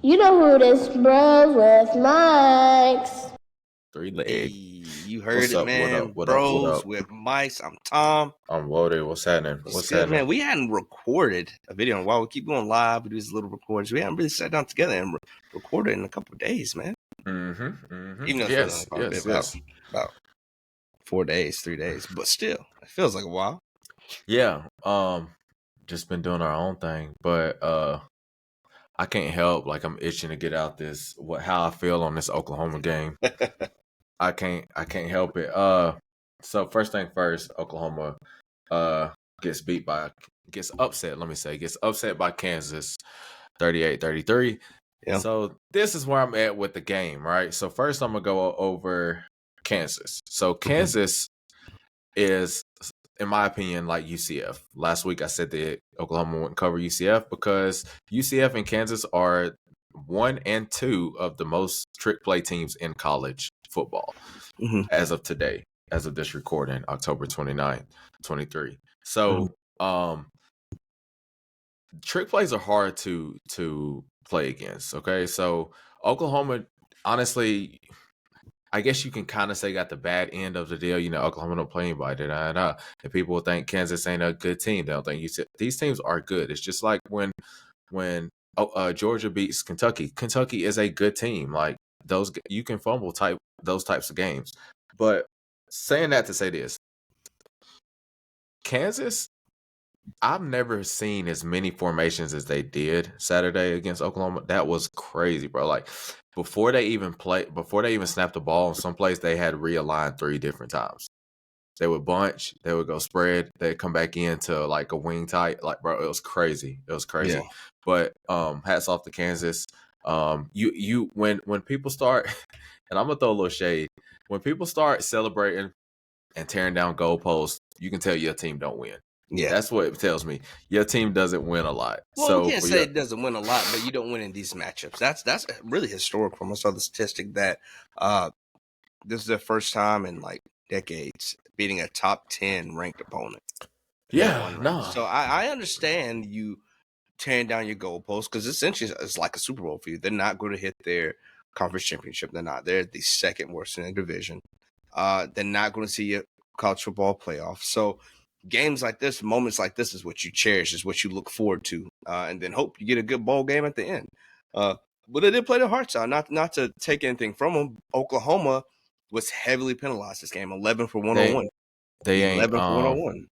You know who this bros with mics. Three Hey, leg. you heard What's it, up? man. What up? Bros with mics. I'm Tom. I'm loaded. What's happening? What's good, man? We hadn't recorded a video in a while. We keep going live. We do these little recordings. We haven't really sat down together and recorded in a couple of days, man. Even though it's really about 4 days, 3 days, but still, it feels like a while. Yeah. Just been doing our own thing, but I can't help. Like, I'm itching to get out how I feel on this Oklahoma game. I can't help it. So first thing first, Oklahoma gets upset by Kansas 38-33. Yeah. So this is where I'm at with the game, right? So first I'm gonna go over Kansas. So Kansas is, in my opinion, like UCF. Last week I said that Oklahoma wouldn't cover UCF because UCF and Kansas are 1 and 2 of the most trick play teams in college football as of today, as of this recording, October 29th, 23. So trick plays are hard to play against. Okay, so Oklahoma, honestly, I guess you can kind of say got the bad end of the deal. You know, Oklahoma don't play anybody. And people will think Kansas ain't a good team. They don't think these teams are good. It's just like when Georgia beats Kentucky. Kentucky is a good team. Like those, you can fumble those types of games. But saying that to say this, Kansas, I've never seen as many formations as they did Saturday against Oklahoma. That was crazy, bro. Like before they even snapped the ball, some plays they had realigned 3 different times. They would bunch, they would go spread, they'd come back into like a wing tight. Like, bro, it was crazy. It was crazy. Yeah. But hats off to Kansas. You when people start, and I'm gonna throw a little shade, when people start celebrating and tearing down goalposts, you can tell your team don't win. Yeah, that's what it tells me. Your team doesn't win a lot. Well, so we can't say it doesn't win a lot, but you don't win in these matchups. That's really historical. I saw the statistic that this is the first time in like decades beating a top 10 ranked opponent. Yeah, no. So I understand you tearing down your goalposts because essentially it's like a Super Bowl for you. They're not going to hit their conference championship. They're not. They're the second worst in the division. They're not going to see a college football playoff. So games like this, moments like this is what you cherish, is what you look forward to, and then hope you get a good bowl game at the end. But they did play their hearts out. Not to take anything from them. Oklahoma was heavily penalized this game, 11 for 101. They ain't 11 for 101.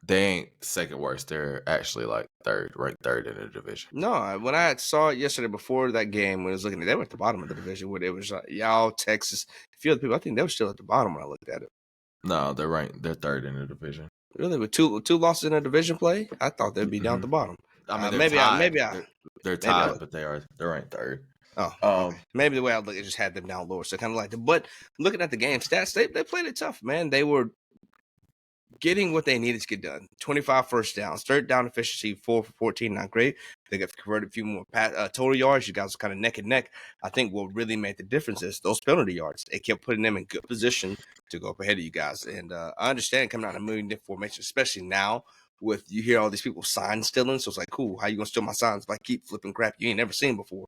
They ain't second worst. They're actually like ranked third in the division. No, when I saw it yesterday before that game, when I was looking at it, they were at the bottom of the division, where it was y'all, Texas, a few other people. I think they were still at the bottom when I looked at it. No, they're ranked. They're third in the division. Really, with two losses in a division play, I thought they'd be down at the bottom. I mean, they're tied, but they're ranked third. Oh, maybe the way I look, it just had them down lower. So kind of like but looking at the game stats, they played it tough, man. They were getting what they needed to get done. 25 first downs, third down efficiency, 4 for 14, not great. They got converted a few more total yards. You guys were kind of neck and neck. I think what really made the difference is those penalty yards. They kept putting them in good position to go up ahead of you guys. And I understand coming out of a million different formations, especially now with you hear all these people sign stealing. So it's like, cool, how you gonna steal my signs if I keep flipping crap you ain't never seen before?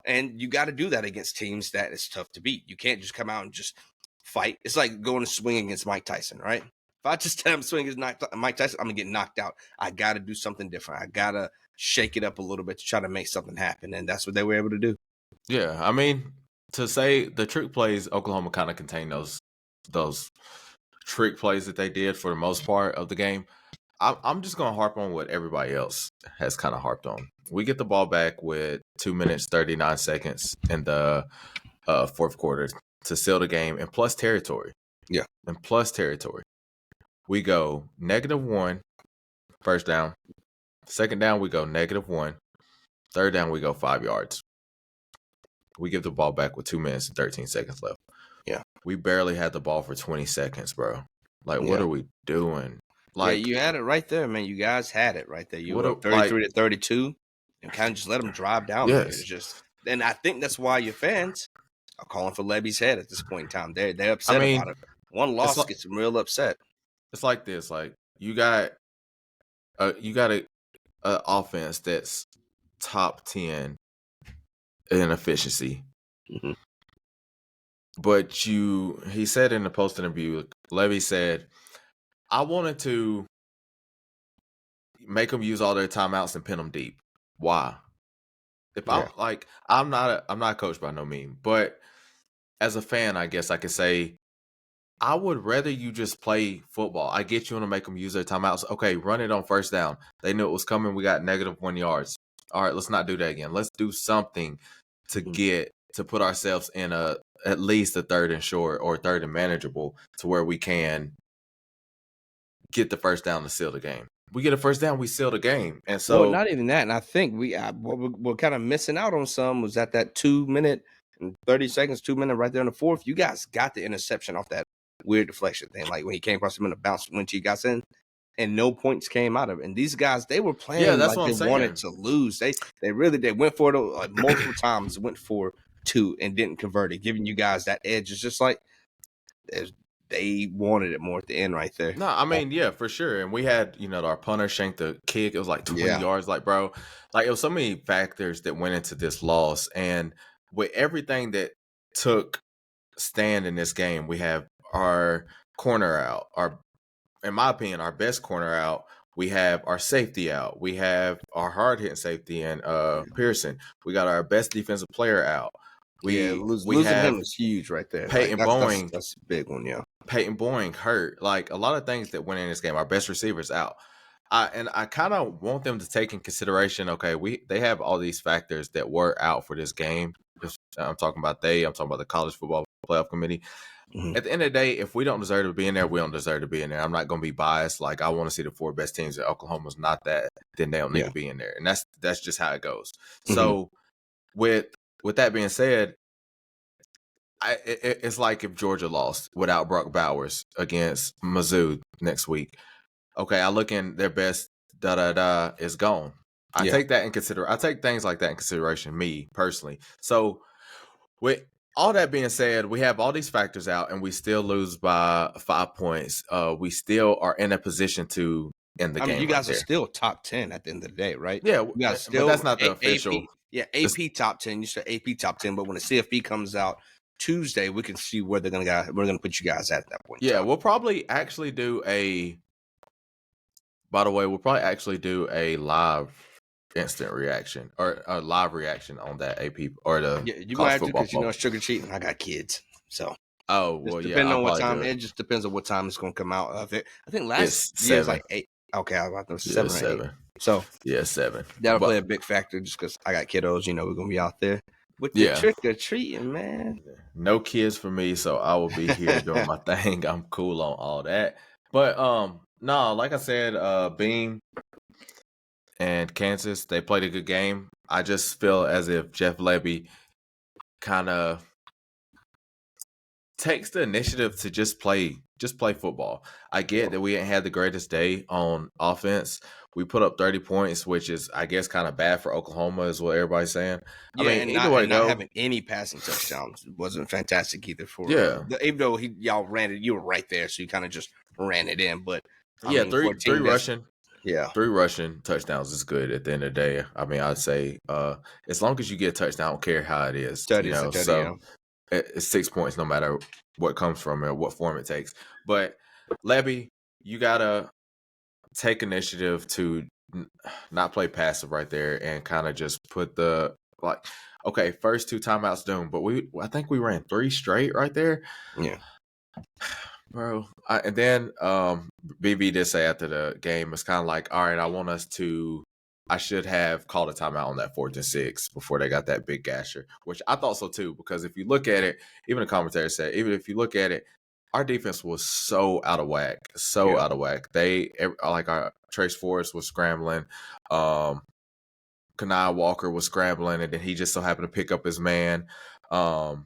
And you got to do that against teams that is tough to beat. You can't just come out and just fight. It's like going to swing against Mike Tyson, right? If I just tell him swing against Mike Tyson, I'm going to get knocked out. I got to do something different. I got to shake it up a little bit to try to make something happen. And that's what they were able to do. Yeah. I mean, to say the trick plays, Oklahoma kind of contained those trick plays that they did for the most part of the game. I'm just going to harp on what everybody else has kind of harped on. We get the ball back with 2 minutes, 39 seconds in the fourth quarter to seal the game and plus territory. Yeah. And plus territory. We go -1, first down. Second down, we go -1. Third down, we go 5 yards. We give the ball back with 2 minutes and 13 seconds left. Yeah. We barely had the ball for 20 seconds, bro. Like, what are we doing? Like, you had it right there, man. You guys had it right there. You were 33-32 and kind of just let them drive down. Yes. And I think that's why your fans are calling for Levy's head at this point in time. They're upset about it. One loss gets them real upset. It's like this. Like, you got a offense that's top 10 in efficiency. Mhm. But he said in the post interview, Levy said, I wanted to make them use all their timeouts and pin them deep. Why? If Yeah. I'm not a coach by no means, but as a fan, I guess I could say I would rather you just play football. I get you want to make them use their timeouts. Okay, run it on first down. They knew it was coming. We got -1 yards. All right, let's not do that again. Let's do something to put ourselves in at least a 3rd and short or 3rd and manageable to where we can get the first down to seal the game. We get a first down, we seal the game. And so, well, not even that. And I think what we're kind of missing out on some was at that 2 minute and 30 seconds, 2 minute right there in the fourth. You guys got the interception off that weird deflection thing. Like when he came across him in a bounce when he got in, and no points came out of it. And these guys, they were playing that's like what I'm they saying. wanted to lose. They went for it like multiple times, went for 2 and didn't convert it, giving you guys that edge. It's just like they wanted it more at the end right there. No, I mean, yeah, for sure. And we had, our punter shanked the kick. It was like 20 yards. Like, bro, like it was so many factors that went into this loss. And with everything that took stand in this game, we have our corner out, in my opinion, our best corner out. We have our safety out. We have our hard-hitting safety and Pearson. We got our best defensive player out. Losing him is huge right there. Peyton Boeing. That's a big one, yeah. Peyton Boeing hurt. Like a lot of things that went in this game. Our best receivers out. I kind of want them to take in consideration. Okay, they have all these factors that were out for this game. I'm talking about the College Football Playoff Committee. Mm-hmm. At the end of the day, if we don't deserve to be in there, we don't deserve to be in there. I'm not going to be biased. Like I want to see the 4 best teams. If Oklahoma's not that, then they don't need to be in there, and that's just how it goes. Mm-hmm. So with that being said, it's like if Georgia lost without Brock Bowers against Mizzou next week. Okay, I look in their best is gone. I take that in consideration. I take things like that in consideration, me personally. So with all that being said, we have all these factors out and we still lose by 5 points. We still are in a position to end the game. I mean, you guys are still top 10 at the end of the day, right? Yeah, but that's not the official. AP top 10. You said AP top 10, but when the CFP comes out Tuesday, we can see where we're gonna put you guys at that point. Yeah, we'll probably actually do By the way, we'll probably actually do a live instant reaction or a live reaction on that AP or the you might have to because sugar cheating. I got kids, so depending on what time. It just depends on what time it's gonna come out of it. I think last year was like 8. Okay, I was about to 7 or 8. So 7. That'll play a big factor just because I got kiddos. We're gonna be out there with the trick or treating, man. No kids for me, so I will be here doing my thing. I'm cool on all that, but no, like I said, Beam and Kansas, they played a good game. I just feel as if Jeff Lebby kind of takes the initiative to just play football. I get that we ain't had the greatest day on offense. We put up 30 points, which is, I guess, kind of bad for Oklahoma, is what everybody's saying. Yeah, I mean, not having any passing touchdowns wasn't fantastic either. Even though y'all ran it, you were right there, so you kind of just ran it in. But three rushing. Yeah, 3 rushing touchdowns is good at the end of the day. I mean, I'd say as long as you get a touchdown, I don't care how it is. It's 6 points no matter what comes from it, what form it takes. But Lebby, you gotta take initiative to not play passive right there and kind of just put first 2 timeouts doomed, but I think we ran 3 straight right there. Yeah. Bro, and then BB did say after the game, it's kind of like, all right, I should have called a timeout on that 4th and 6 before they got that big gasher, which I thought so too, because if you look at it, even the commentator said, even if you look at it, our defense was so out of whack, out of whack. Our Trace Forrest was scrambling, Kanai Walker was scrambling, and then he just so happened to pick up his man. Our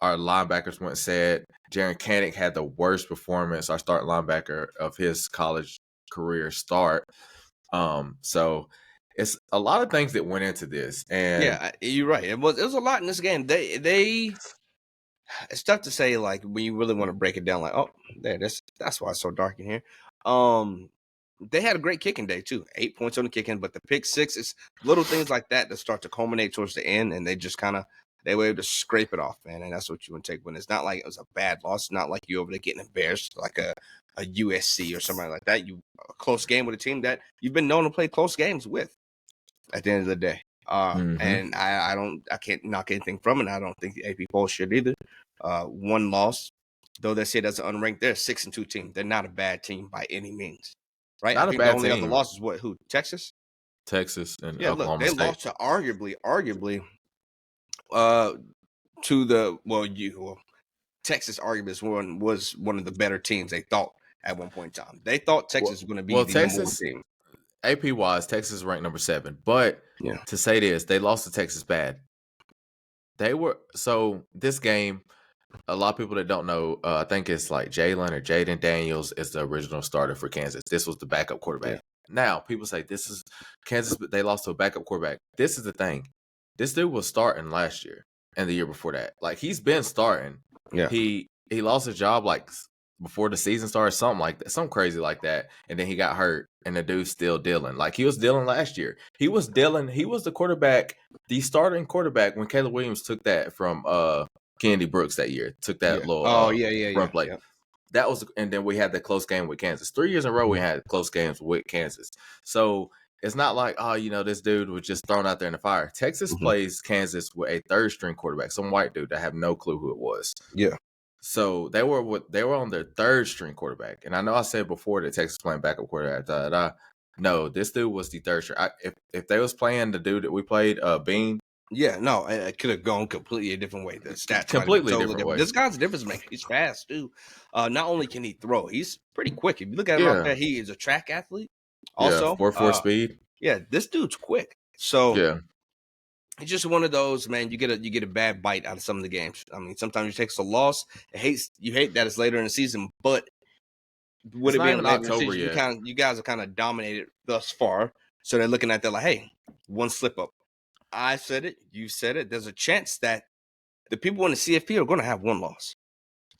linebackers went said Jaren Kanak had the worst performance, our start linebacker of his college career start. So it's a lot of things that went into this. And yeah, you're right. It was a lot in this game. It's tough to say, like, when you really want to break it down, like, oh, there, that's why it's so dark in here. they had a great kicking day too. 8 points on the kicking, but the pick six is little things like that that start to culminate towards the end, and they just kind of they were able to scrape it off, man. And that's what you want to take when it's not like it was a bad loss, not like you over there getting embarrassed like a USC or somebody like that. You a close game with a team that you've been known to play close games with. At the end of the day, and I can't knock anything from it. I don't think the AP poll should either. One loss, though they say that's an unranked. They're a 6-2 team. They're not a bad team by any means, right? Not I a think bad the only team. other loss is what? Who? Texas? Texas and Yeah, look, Oklahoma they State. lost to arguably, to the Texas arguably was one of the better teams they thought at one point in time. They thought Texas was going to be the number one team. AP wise, Texas is ranked number 7. But to say this, they lost to Texas bad. This game, a lot of people that don't know, I think it's like Jalen or Jaden Daniels is the original starter for Kansas. This was the backup quarterback. Yeah. Now, people say this is Kansas, but they lost to a backup quarterback. This is the thing. This dude was starting last year and the year before that. Like, he's been starting. Yeah. He lost his job like before the season started, something like that, something crazy like that. And then he got hurt, and the dude's still dealing. Like, he was dealing last year. He was the quarterback, the starting quarterback when Caleb Williams took that from Kennedy Brooks that year. Took that little run play. Yeah. That was, and then we had the close game with Kansas. 3 years in a row we had close games with Kansas. So it's not like, this dude was just thrown out there in the fire. Texas plays Kansas with a third string quarterback, some white dude. I have no clue who it was. Yeah. So they were on their third string quarterback. And I know I said before that Texas playing backup quarterback. No, this dude was the third string. If they was playing the dude that we played, Bean. Yeah, no, it could have gone completely a different way. The stats completely different way. This guy's a difference maker. He's fast too. Not only can he throw, he's pretty quick. If you look at him out there, he is a track athlete. Also, 4.4 speed. Yeah, this dude's quick. So yeah. It's just one of those, man. You get a bad bite out of some of the games. I mean, sometimes you take a loss. You hate that it's later in the season, but would it be in October yet? You guys are kind of dominated thus far, so they're looking at that like, hey, one slip up. I said it. You said it. There's a chance that the people in the CFP are going to have one loss.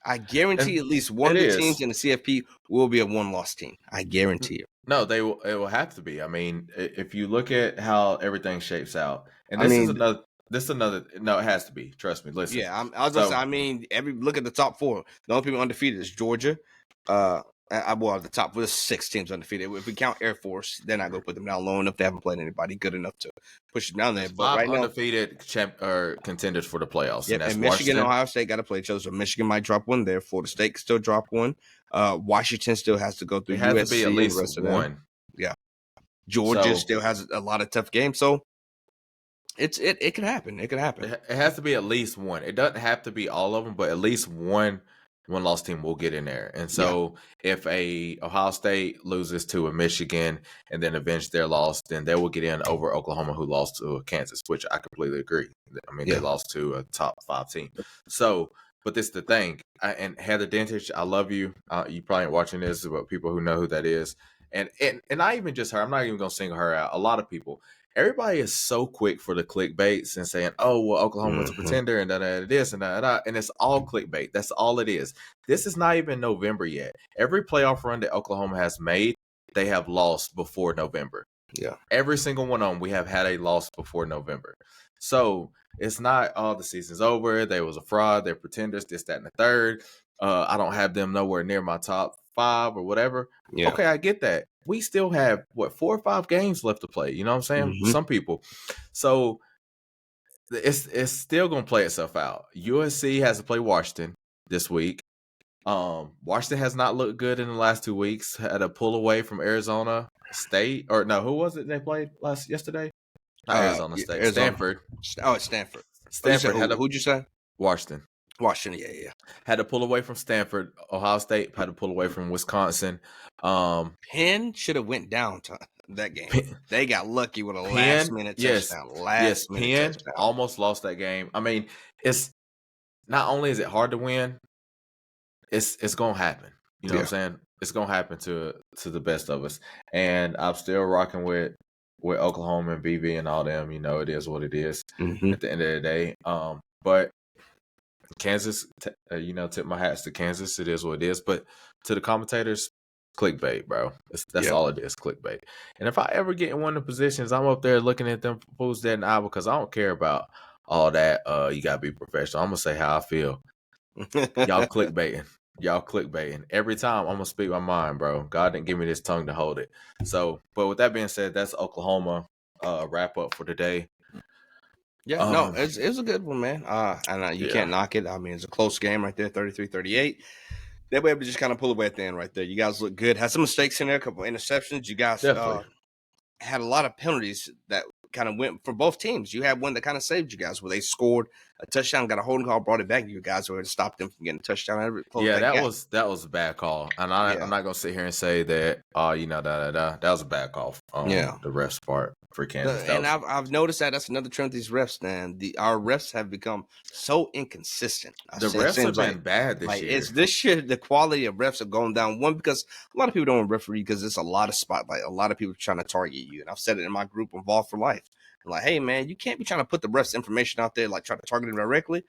I guarantee at least one of the teams in the CFP will be a one-loss team. I guarantee it. No, it will have to be. I mean, if you look at how everything shapes out, and this is another. No, it has to be. Trust me. Listen. Yeah, look at the top 4. The only people undefeated is Georgia. The top 6 teams undefeated. If we count Air Force, they're not going to put them down low enough. They haven't played anybody good enough to push them down there. But 5 right undefeated contenders for the playoffs. Yeah, and Michigan and Ohio State got to play each other. So Michigan might drop one there. Florida State can still drop one. Washington still has to go through. It has to be at least one. Yeah, Georgia still has a lot of tough games. So it could happen. It could happen. It has to be at least one. It doesn't have to be all of them, but at least one loss team will get in there. And so if a Ohio State loses to a Michigan and then avenge their loss, then they will get in over Oklahoma, who lost to Kansas, which I completely agree. I mean, they lost to a top 5 team. So, but this is the thing. And Heather Dentich, I love you. You probably ain't watching this, but people who know who that is. And I even just her. I'm not even going to single her out. A lot of people. Everybody is so quick for the clickbaits and saying, "Oh, well, Oklahoma's a pretender," and this and that, and it's all clickbait. That's all it is. This is not even November yet. Every playoff run that Oklahoma has made, they have lost before November. Yeah, every single one of them, we have had a loss before November. So it's not, the season's over. They was a fraud. They're pretenders. This, that, and the third. I don't have them nowhere near my top 5 or whatever. Yeah. Okay, I get that. We still have 4 or 5 games left to play. You know what I'm saying? Some people. So it's still gonna play itself out. USC has to play Washington this week. Washington has not looked good in the last 2 weeks. Had a pull away from Arizona State, or no, who was it they played yesterday? Not Arizona State. Arizona. Stanford. Oh, it's Stanford. Stanford who'd you say? Washington. Washington, yeah. Had to pull away from Stanford. Ohio State had to pull away from Wisconsin. Penn should have went down to that game. They got lucky with a last-minute touchdown. Penn almost lost that game. I mean, it's not only is it hard to win, it's gonna happen. You know what I'm saying? It's gonna happen to the best of us. And I'm still rocking with Oklahoma and BB and all them. You know, it is what it is at the end of the day. But Kansas, tip my hats to Kansas. It is what it is. But to the commentators, clickbait, bro. That's Yeah. all it is, clickbait. And if I ever get in one of the positions, I'm up there looking at them fools dead in the eye because I don't care about all that. You gotta be professional. I'm gonna say how I feel. Y'all clickbaiting. Y'all clickbaiting. Every time I'm gonna speak my mind, bro. God didn't give me this tongue to hold it. So, but with that being said, that's Oklahoma wrap up for today. Yeah, no, it was a good one, man. And you can't knock it. I mean, it's a close game right there, 33-38. They were able to just kind of pull away at the end right there. You guys look good. Had some mistakes in there, a couple interceptions. You guys had a lot of penalties that kind of went for both teams. You had one that kind of saved you guys where they scored a touchdown, got a holding call, brought it back. You guys were to stop them from getting a touchdown. Yeah, that was a bad call. And I'm not gonna sit here and say that that was a bad call on the refs' part for Kansas. I've noticed that's another trend with these refs, man. Our refs have become so inconsistent. The refs have been bad this year. This year the quality of refs have gone down. One, because a lot of people don't referee because it's a lot of spotlight, a lot of people trying to target you. And I've said it in my group, Involved for Life. I'm like, hey man, you can't be trying to put the refs information out there, like try to target him directly.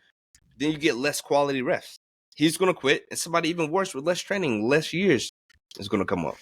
Then you get less quality refs. He's gonna quit, and somebody even worse with less training, less years is gonna come up.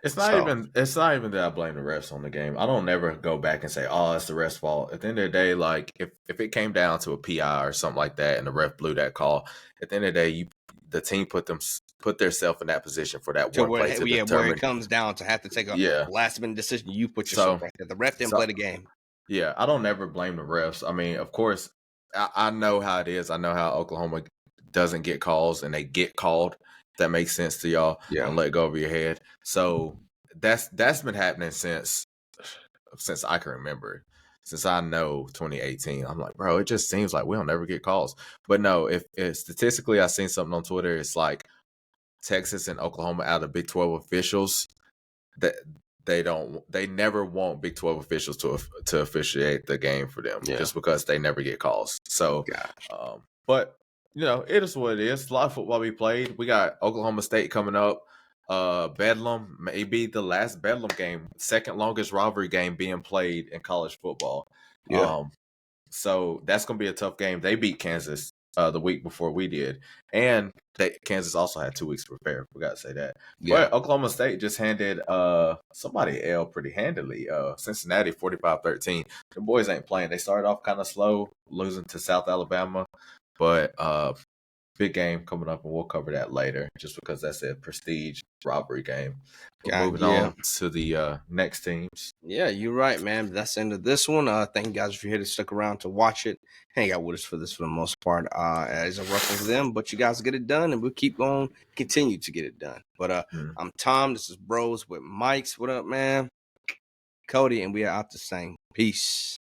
It's not even that I blame the refs on the game. I don't never go back and say, oh, it's the ref's fault. At the end of the day, like if it came down to a PI or something like that and the ref blew that call, at the end of the day, the team put themselves in that position for that one play to determine. Where it comes down to have to take a last minute decision, you put yourself right there. The ref didn't play the game. Yeah, I don't never blame the refs. I mean, of course, I know how it is. I know how Oklahoma doesn't get calls and they get called. If that makes sense to y'all. Yeah. And let go over your head. So that's been happening since I can remember. Since I know 2018. I'm like, bro, it just seems like we don't ever get calls. But no, if statistically I seen something on Twitter, it's like Texas and Oklahoma out of Big 12 officials that they never want Big 12 officials to officiate the game for them just because they never get calls. So, but it is what it is. A lot of football we played. We got Oklahoma State coming up. Bedlam, maybe the last Bedlam game, second longest rivalry game being played in college football. Yeah. So that's gonna be a tough game. They beat Kansas the week before we did, and Kansas also had 2 weeks to prepare. We got to say that. Yeah. But Oklahoma State just handed somebody L pretty handily. Cincinnati 45-13. The boys ain't playing. They started off kind of slow, losing to South Alabama, but big game coming up, and we'll cover that later, just because that's a prestige rivalry game. Moving on to the next teams. Yeah, you're right, man. That's the end of this one. Thank you guys if you're here to stick around to watch it. Hang out with us for this for the most part. It's a rough one for them, but you guys get it done, and we'll keep going, continue to get it done. But I'm Tom. This is Bros with Mike's. What up, man? Cody, and we are out to sing. Peace.